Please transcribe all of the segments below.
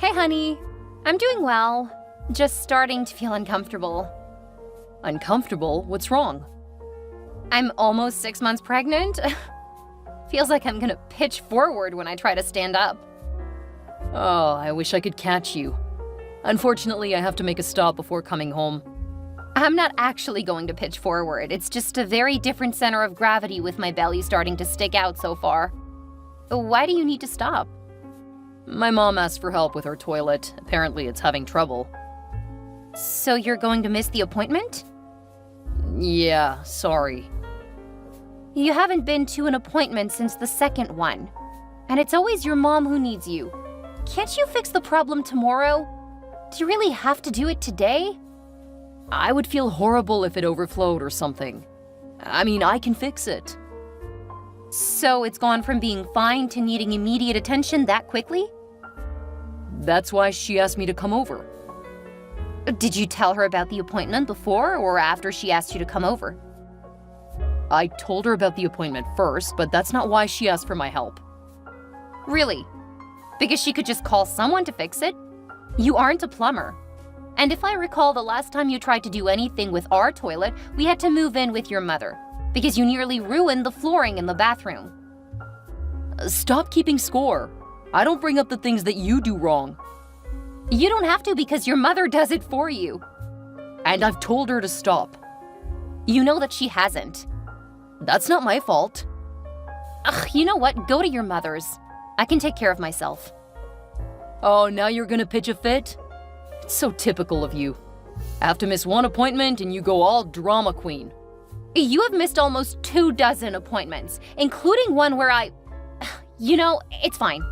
Hey, honey. I'm doing well. Just starting to feel uncomfortable. Uncomfortable? What's wrong? I'm almost 6 months pregnant. Feels like I'm gonna pitch forward when I try to stand up. Oh, I wish I could catch you. Unfortunately, I have to make a stop before coming home. I'm not actually going to pitch forward. It's just a very different center of gravity with my belly starting to stick out so far. Why do you need to stop? My mom asked for help with her toilet. Apparently, it's having trouble. So you're going to miss the appointment? Yeah, sorry. You haven't been to an appointment since the second one. And it's always your mom who needs you. Can't you fix the problem tomorrow? Do you really have to do it today? I would feel horrible if it overflowed or something. I mean, I can fix it. So it's gone from being fine to needing immediate attention that quickly? That's why she asked me to come over. Did you tell her about the appointment before or after she asked you to come over? I told her about the appointment first, but that's not why she asked for my help. Really? Because she could just call someone to fix it? You aren't a plumber. And if I recall, the last time you tried to do anything with our toilet, we had to move in with your mother, because you nearly ruined the flooring in the bathroom. Stop keeping score. I don't bring up the things that you do wrong. You don't have to because your mother does it for you. And I've told her to stop. You know that she hasn't. That's not my fault. Ugh, you know what? Go to your mother's. I can take care of myself. Oh, now you're gonna pitch a fit? It's so typical of you. I have to miss one appointment and you go all drama queen. You have missed almost 24 appointments, including one where You know, it's fine.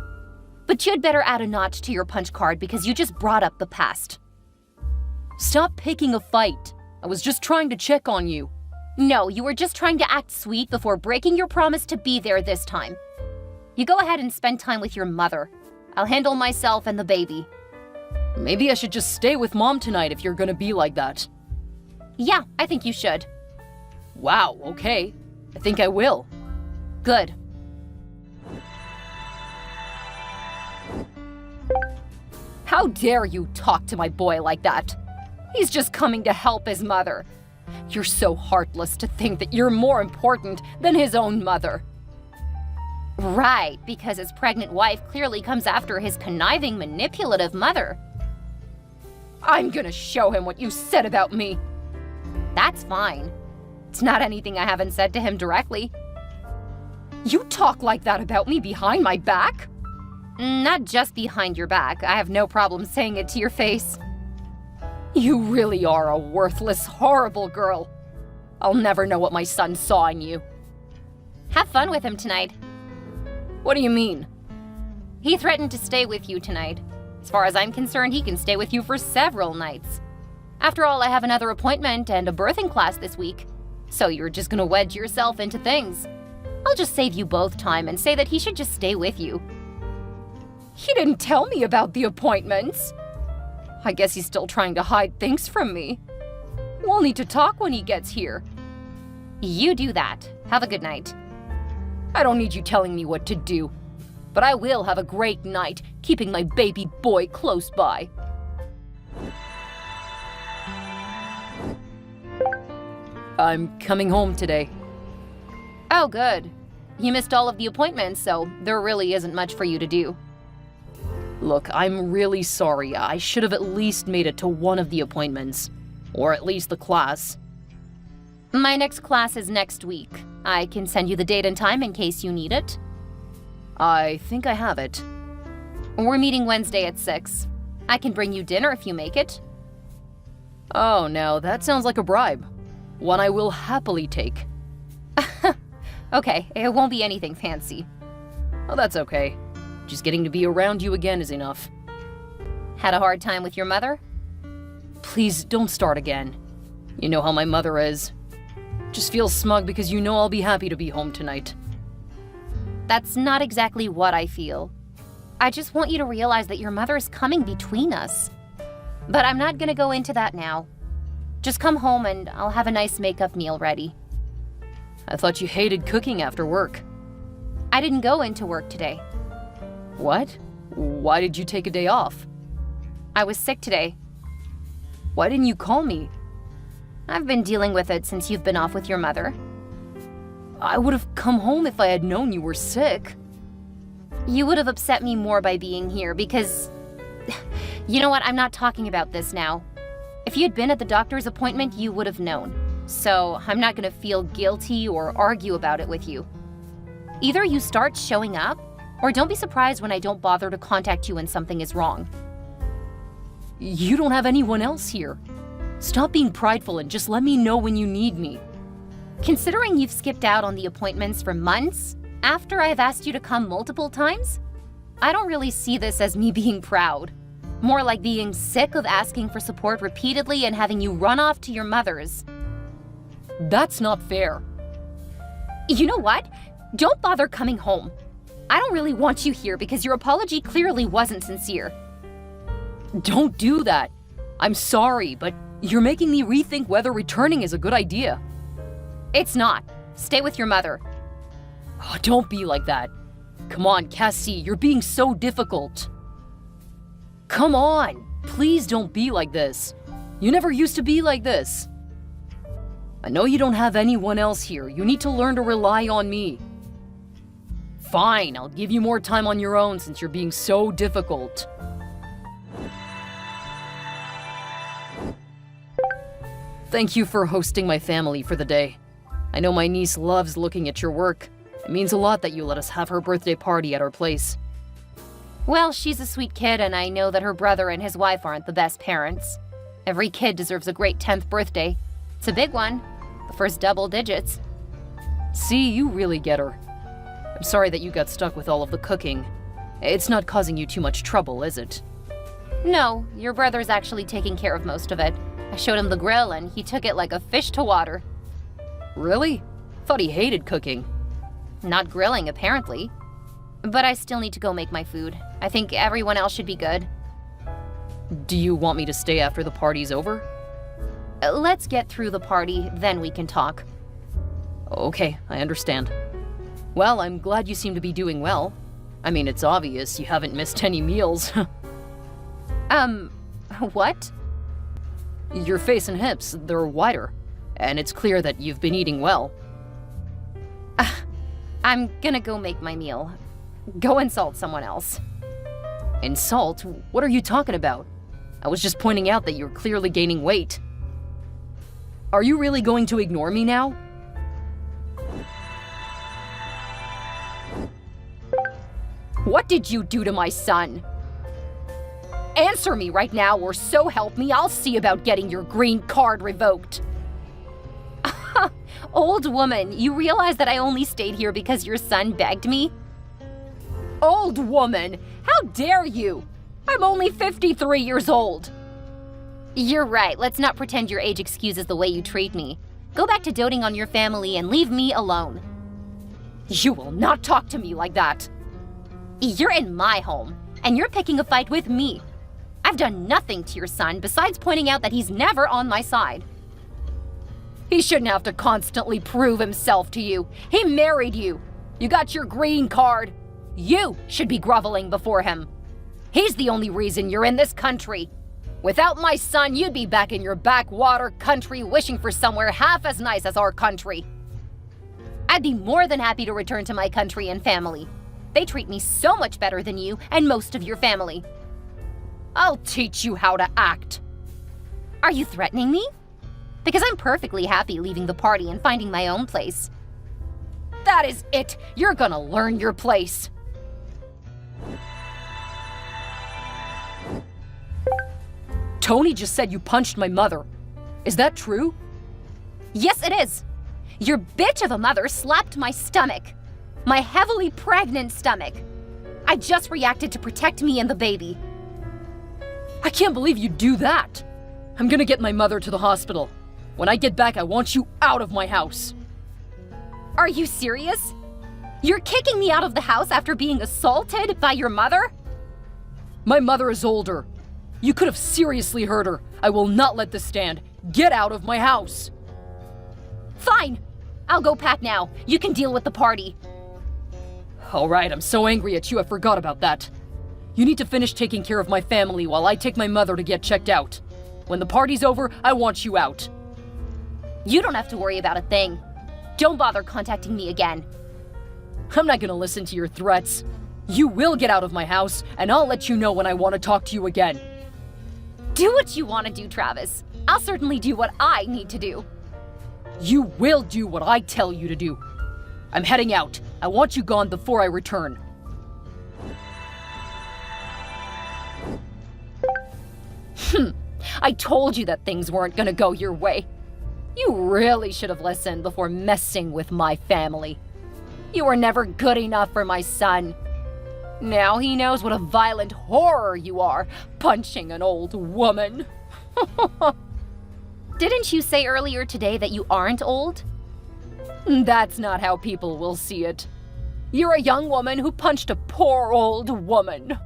But you'd better add a notch to your punch card because you just brought up the past. Stop picking a fight. I was just trying to check on you. No, you were just trying to act sweet before breaking your promise to be there this time. You go ahead and spend time with your mother. I'll handle myself and the baby. Maybe I should just stay with Mom tonight if you're gonna be like that. Yeah, I think you should. Wow, okay. I think I will. Good. How dare you talk to my boy like that? He's just coming to help his mother. You're so heartless to think that you're more important than his own mother. Right, because his pregnant wife clearly comes after his conniving, manipulative mother. I'm gonna show him what you said about me. That's fine. It's not anything I haven't said to him directly. You talk like that about me behind my back? Not just behind your back. I have no problem saying it to your face. You really are a worthless, horrible girl. I'll never know what my son saw in you. Have fun with him tonight. What do you mean? He threatened to stay with you tonight. As far as I'm concerned, he can stay with you for several nights. After all, I have another appointment and a birthing class this week. So you're just gonna wedge yourself into things. I'll just save you both time and say that he should just stay with you. He didn't tell me about the appointments. I guess he's still trying to hide things from me. We'll need to talk when he gets here. You do that. Have a good night. I don't need you telling me what to do. But I will have a great night, keeping my baby boy close by. I'm coming home today. Oh, good. You missed all of the appointments, so there really isn't much for you to do. Look, I'm really sorry. I should have at least made it to one of the appointments. Or at least the class. My next class is next week. I can send you the date and time in case you need it. I think I have it. We're meeting Wednesday at 6. I can bring you dinner if you make it. Oh, now that sounds like a bribe. One I will happily take. Okay, it won't be anything fancy. Oh, that's okay. Just getting to be around you again is enough. Had a hard time with your mother? Please don't start again. You know how my mother is. Just feel smug because you know I'll be happy to be home tonight. That's not exactly what I feel. I just want you to realize that your mother is coming between us. But I'm not gonna go into that now. Just come home and I'll have a nice make-up meal ready. I thought you hated cooking after work. I didn't go into work today. What? Why did you take a day off? I was sick today. Why didn't you call me? I've been dealing with it since you've been off with your mother. I would have come home if I had known you were sick. You would have upset me more by being here because... You know what? I'm not talking about this now. If you had been at the doctor's appointment, you would have known. So I'm not going to feel guilty or argue about it with you. Either you start showing up, or don't be surprised when I don't bother to contact you when something is wrong. You don't have anyone else here. Stop being prideful and just let me know when you need me. Considering you've skipped out on the appointments for months, after I've asked you to come multiple times, I don't really see this as me being proud. More like being sick of asking for support repeatedly and having you run off to your mother's. That's not fair. You know what? Don't bother coming home. I don't really want you here because your apology clearly wasn't sincere. Don't do that. I'm sorry, but you're making me rethink whether returning is a good idea. It's not. Stay with your mother. Oh, don't be like that. Come on, Cassie, you're being so difficult. Come on, please don't be like this. You never used to be like this. I know you don't have anyone else here. You need to learn to rely on me. Fine, I'll give you more time on your own since you're being so difficult. Thank you for hosting my family for the day. I know my niece loves looking at your work. It means a lot that you let us have her birthday party at our place. Well, she's a sweet kid, and I know that her brother and his wife aren't the best parents. Every kid deserves a great 10th birthday. It's a big one. The first double digits. See, you really get her. I'm sorry that you got stuck with all of the cooking. It's not causing you too much trouble, is it? No, your brother's actually taking care of most of it. I showed him the grill, and he took it like a fish to water. Really? Thought he hated cooking. Not grilling, apparently. But I still need to go make my food. I think everyone else should be good. Do you want me to stay after the party's over? Let's get through the party, then we can talk. Okay, I understand. Well, I'm glad you seem to be doing well. I mean, it's obvious you haven't missed any meals. What? Your face and hips, they're wider. And it's clear that you've been eating well. I'm gonna go make my meal. Go insult someone else. Insult? What are you talking about? I was just pointing out that you're clearly gaining weight. Are you really going to ignore me now? What did you do to my son? Answer me right now, or so help me, I'll see about getting your green card revoked. Old woman, you realize that I only stayed here because your son begged me? Old woman, how dare you? I'm only 53 years old. You're right, let's not pretend your age excuses the way you treat me. Go back to doting on your family and leave me alone. You will not talk to me like that. You're in my home, and you're picking a fight with me. I've done nothing to your son besides pointing out that he's never on my side. He shouldn't have to constantly prove himself to you. He married you. You got your green card. You should be groveling before him. He's the only reason you're in this country. Without my son, you'd be back in your backwater country wishing for somewhere half as nice as our country. I'd be more than happy to return to my country and family. They treat me so much better than you and most of your family. I'll teach you how to act. Are you threatening me? Because I'm perfectly happy leaving the party and finding my own place. That is it. You're gonna learn your place. Tony just said you punched my mother. Is that true? Yes, it is. Your bitch of a mother slapped my stomach. My heavily pregnant stomach. I just reacted to protect me and the baby. I can't believe you'd do that. I'm gonna get my mother to the hospital. When I get back, I want you out of my house. Are you serious? You're kicking me out of the house after being assaulted by your mother? My mother is older. You could have seriously hurt her. I will not let this stand. Get out of my house. Fine. I'll go pack now. You can deal with the party. All right, I'm so angry at you I forgot about that. You need to finish taking care of my family while I take my mother to get checked out. When the party's over, I want you out. You don't have to worry about a thing. Don't bother contacting me again. I'm not gonna listen to your threats. You will get out of my house, and I'll let you know when I want to talk to you again. Do what you want to do, Travis. I'll certainly do what I need to do. You will do what I tell you to do. I'm heading out. I want you gone before I return. I told you that things weren't gonna go your way. You really should have listened before messing with my family. You were never good enough for my son. Now he knows what a violent horror you are, punching an old woman. Didn't you say earlier today that you aren't old? That's not how people will see it. You're a young woman who punched a poor old woman.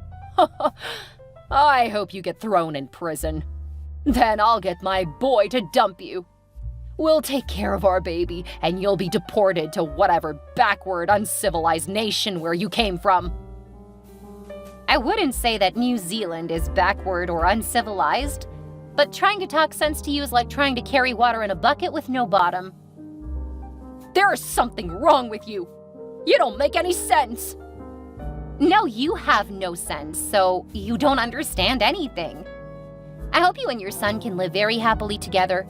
I hope you get thrown in prison. Then I'll get my boy to dump you. We'll take care of our baby, and you'll be deported to whatever backward, uncivilized nation where you came from. I wouldn't say that New Zealand is backward or uncivilized, but trying to talk sense to you is like trying to carry water in a bucket with no bottom. There's something wrong with you. You don't make any sense. No, you have no sense, so you don't understand anything. I hope you and your son can live very happily together.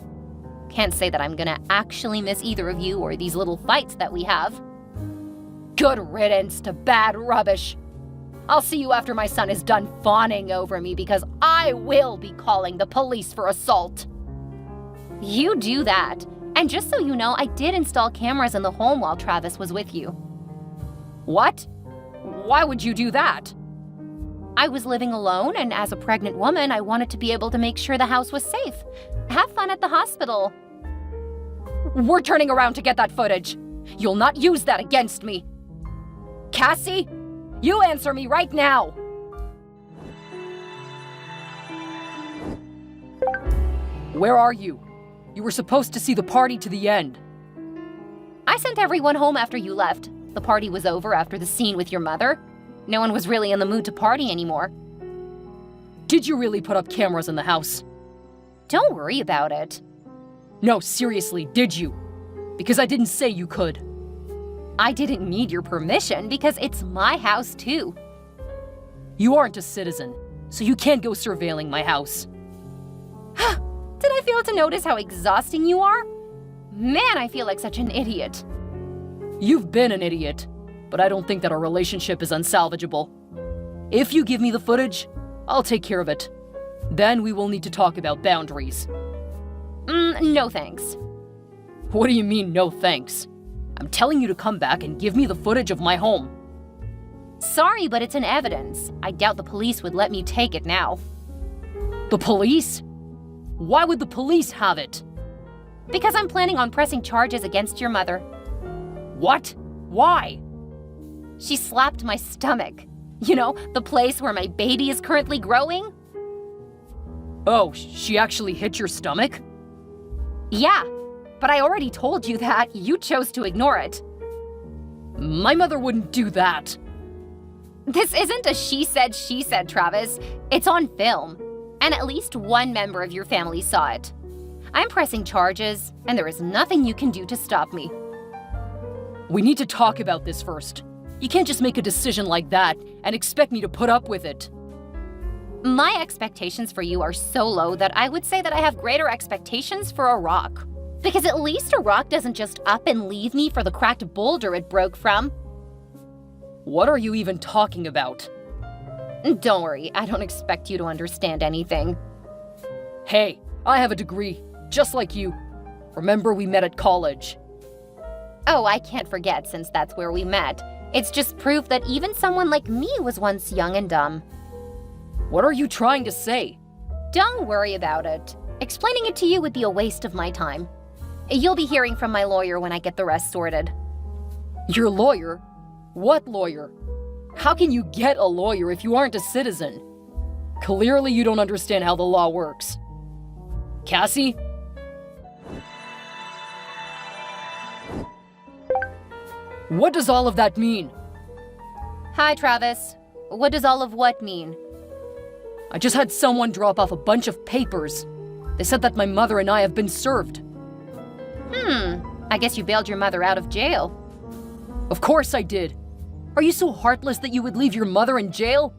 Can't say that I'm gonna actually miss either of you or these little fights that we have. Good riddance to bad rubbish. I'll see you after my son is done fawning over me because I will be calling the police for assault. You do that. And just so you know, I did install cameras in the home while Travis was with you. What? Why would you do that? I was living alone, and as a pregnant woman, I wanted to be able to make sure the house was safe. Have fun at the hospital. We're turning around to get that footage. You'll not use that against me. Cassie, you answer me right now. Where are you? You were supposed to see the party to the end. I sent everyone home after you left. The party was over after the scene with your mother. No one was really in the mood to party anymore. Did you really put up cameras in the house? Don't worry about it. No, seriously, did you? Because I didn't say you could. I didn't need your permission because it's my house too. You aren't a citizen, so you can't go surveilling my house. Did I fail to notice how exhausting you are? Man, I feel like such an idiot. You've been an idiot, but I don't think that our relationship is unsalvageable. If you give me the footage, I'll take care of it. Then we will need to talk about boundaries. No thanks. What do you mean, no thanks? I'm telling you to come back and give me the footage of my home. Sorry, but it's in evidence. I doubt the police would let me take it now. The police? Why would the police have it? Because I'm planning on pressing charges against your mother. What? Why? She slapped my stomach. You know, the place where my baby is currently growing? Oh, she actually hit your stomach? Yeah, but I already told you that. You chose to ignore it. My mother wouldn't do that. This isn't a she said, Travis. It's on film. And at least one member of your family saw it. I'm pressing charges, and there is nothing you can do to stop me. We need to talk about this first. You can't just make a decision like that and expect me to put up with it. My expectations for you are so low that I would say that I have greater expectations for a rock. Because at least a rock doesn't just up and leave me for the cracked boulder it broke from. What are you even talking about? Don't worry, I don't expect you to understand anything. Hey, I have a degree, just like you. Remember we met at college. Oh, I can't forget since that's where we met. It's just proof that even someone like me was once young and dumb. What are you trying to say? Don't worry about it. Explaining it to you would be a waste of my time. You'll be hearing from my lawyer when I get the rest sorted. Your lawyer? What lawyer? How can you get a lawyer if you aren't a citizen? Clearly you don't understand how the law works. Cassie? What does all of that mean? Hi, Travis. What does all of what mean? I just had someone drop off a bunch of papers. They said that my mother and I have been served. I guess you bailed your mother out of jail. Of course I did. Are you so heartless that you would leave your mother in jail?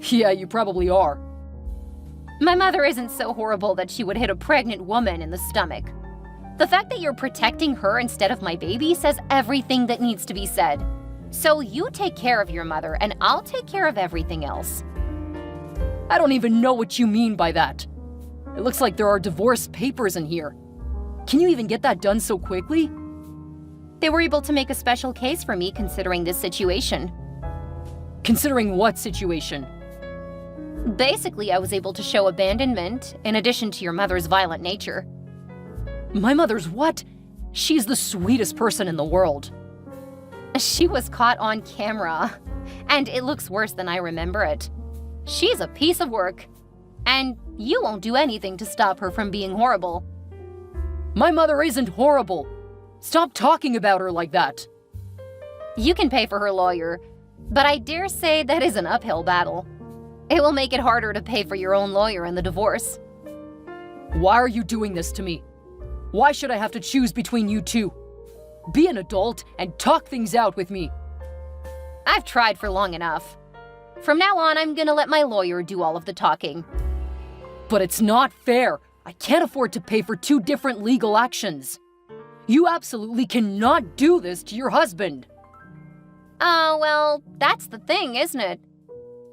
Yeah, you probably are. My mother isn't so horrible that she would hit a pregnant woman in the stomach. The fact that you're protecting her instead of my baby says everything that needs to be said. So you take care of your mother and I'll take care of everything else. I don't even know what you mean by that. It looks like there are divorce papers in here. Can you even get that done so quickly? They were able to make a special case for me considering this situation. Considering what situation? Basically, I was able to show abandonment in addition to your mother's violent nature. My mother's what? She's the sweetest person in the world. She was caught on camera, and it looks worse than I remember it. She's a piece of work, and you won't do anything to stop her from being horrible. My mother isn't horrible. Stop talking about her like that. You can pay for her lawyer, but I dare say that is an uphill battle. It will make it harder to pay for your own lawyer in the divorce. Why are you doing this to me? Why should I have to choose between you two? Be an adult and talk things out with me. I've tried for long enough. From now on, I'm gonna let my lawyer do all of the talking. But it's not fair. I can't afford to pay for two different legal actions. You absolutely cannot do this to your husband. Well, that's the thing, isn't it?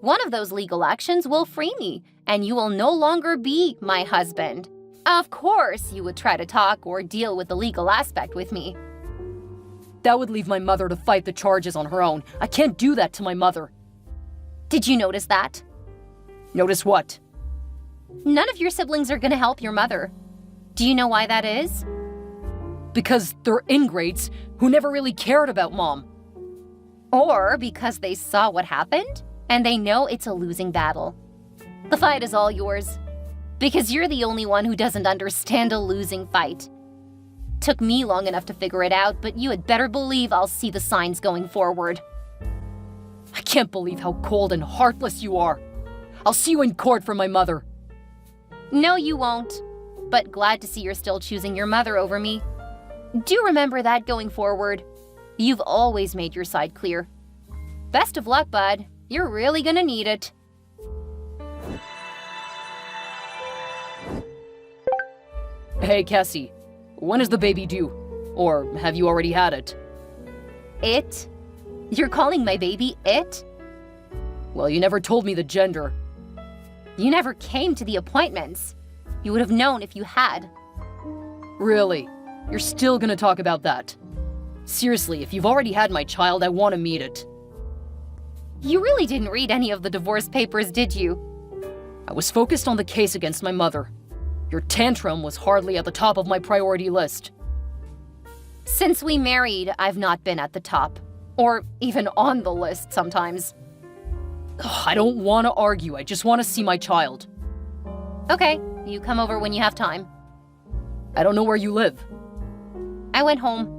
One of those legal actions will free me, and you will no longer be my husband. Of course, you would try to talk or deal with the legal aspect with me. That would leave my mother to fight the charges on her own. I can't do that to my mother. Did you notice that? Notice what? None of your siblings are gonna help your mother. Do you know why that is? Because they're ingrates who never really cared about Mom. Or because they saw what happened, and they know it's a losing battle. The fight is all yours, because you're the only one who doesn't understand a losing fight. Took me long enough to figure it out, but you had better believe I'll see the signs going forward. I can't believe how cold and heartless you are. I'll see you in court for my mother. No, you won't. But glad to see you're still choosing your mother over me. Do remember that going forward. You've always made your side clear. Best of luck, bud. You're really gonna need it. Hey, Cassie. When is the baby due? Or have you already had it? It? You're calling my baby it? Well, you never told me the gender. You never came to the appointments. You would have known if you had. Really? You're still gonna talk about that? Seriously, if you've already had my child, I want to meet it. You really didn't read any of the divorce papers, did you? I was focused on the case against my mother. Your tantrum was hardly at the top of my priority list. Since we married, I've not been at the top. Or even on the list sometimes. I don't want to argue, I just want to see my child. Okay, you come over when you have time. I don't know where you live. I went home.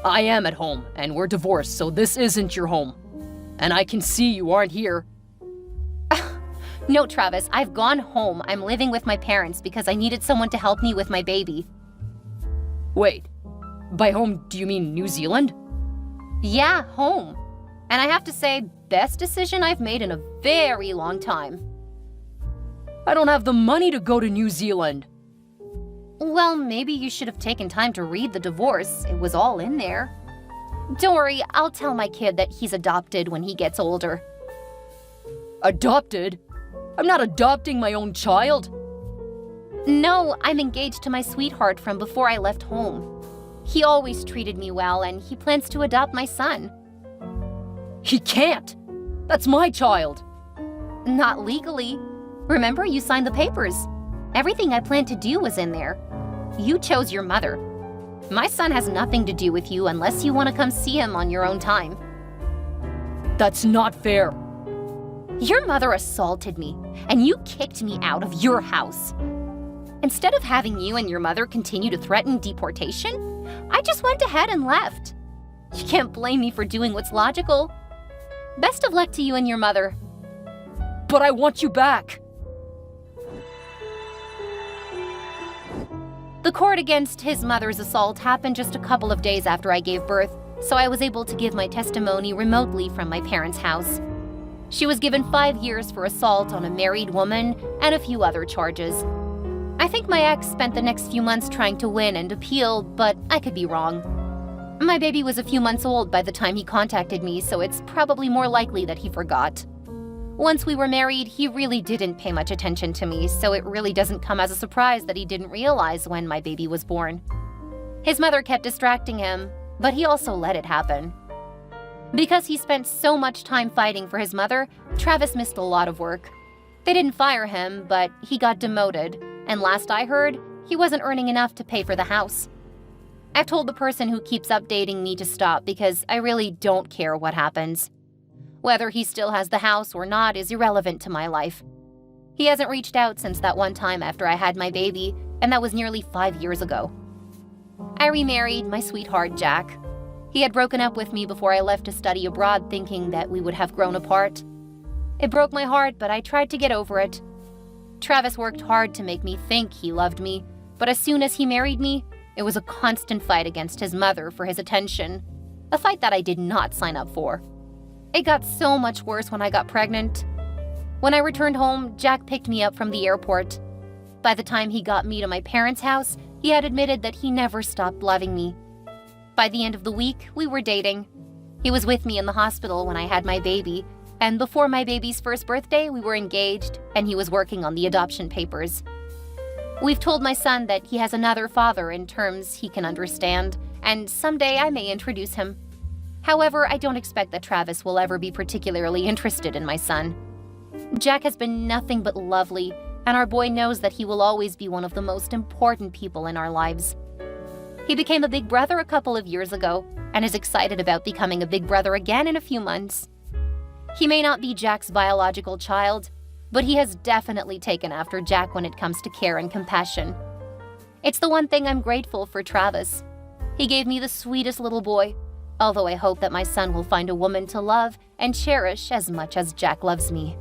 I am at home, and we're divorced, so this isn't your home. And I can see you aren't here. No, Travis, I've gone home. I'm living with my parents because I needed someone to help me with my baby. Wait, by home, do you mean New Zealand? Yeah, home. And I have to say, best decision I've made in a very long time. I don't have the money to go to New Zealand. Well, maybe you should have taken time to read the divorce. It was all in there. Don't worry, I'll tell my kid that he's adopted when he gets older. Adopted? I'm not adopting my own child. No, I'm engaged to my sweetheart from before I left home. He always treated me well, and he plans to adopt my son. He can't. That's my child. Not legally. Remember, you signed the papers. Everything I planned to do was in there. You chose your mother. My son has nothing to do with you unless you want to come see him on your own time. That's not fair. Your mother assaulted me, and you kicked me out of your house. Instead of having you and your mother continue to threaten deportation, I just went ahead and left. You can't blame me for doing what's logical. Best of luck to you and your mother. But I want you back. The court against his mother's assault happened just a couple of days after I gave birth, so I was able to give my testimony remotely from my parents' house. She was given 5 years for assault on a married woman and a few other charges. I think my ex spent the next few months trying to win and appeal, but I could be wrong. My baby was a few months old by the time he contacted me, so it's probably more likely that he forgot. Once we were married, he really didn't pay much attention to me, so it really doesn't come as a surprise that he didn't realize when my baby was born. His mother kept distracting him, but he also let it happen. Because he spent so much time fighting for his mother, Travis missed a lot of work. They didn't fire him, but he got demoted, and last I heard, he wasn't earning enough to pay for the house. I've told the person who keeps updating me to stop because I really don't care what happens. Whether he still has the house or not is irrelevant to my life. He hasn't reached out since that one time after I had my baby, and that was nearly 5 years ago. I remarried my sweetheart, Jack. He had broken up with me before I left to study abroad, thinking that we would have grown apart. It broke my heart, but I tried to get over it. Travis worked hard to make me think he loved me, but as soon as he married me, it was a constant fight against his mother for his attention, a fight that I did not sign up for. It got so much worse when I got pregnant. When I returned home, Jack picked me up from the airport. By the time he got me to my parents' house, he had admitted that he never stopped loving me. By the end of the week, we were dating. He was with me in the hospital when I had my baby, and before my baby's first birthday, we were engaged, and he was working on the adoption papers. We've told my son that he has another father in terms he can understand, and someday I may introduce him. However, I don't expect that Travis will ever be particularly interested in my son. Jack has been nothing but lovely, and our boy knows that he will always be one of the most important people in our lives. He became a big brother a couple of years ago, and is excited about becoming a big brother again in a few months. He may not be Jack's biological child, but he has definitely taken after Jack when it comes to care and compassion. It's the one thing I'm grateful for Travis. He gave me the sweetest little boy, although I hope that my son will find a woman to love and cherish as much as Jack loves me.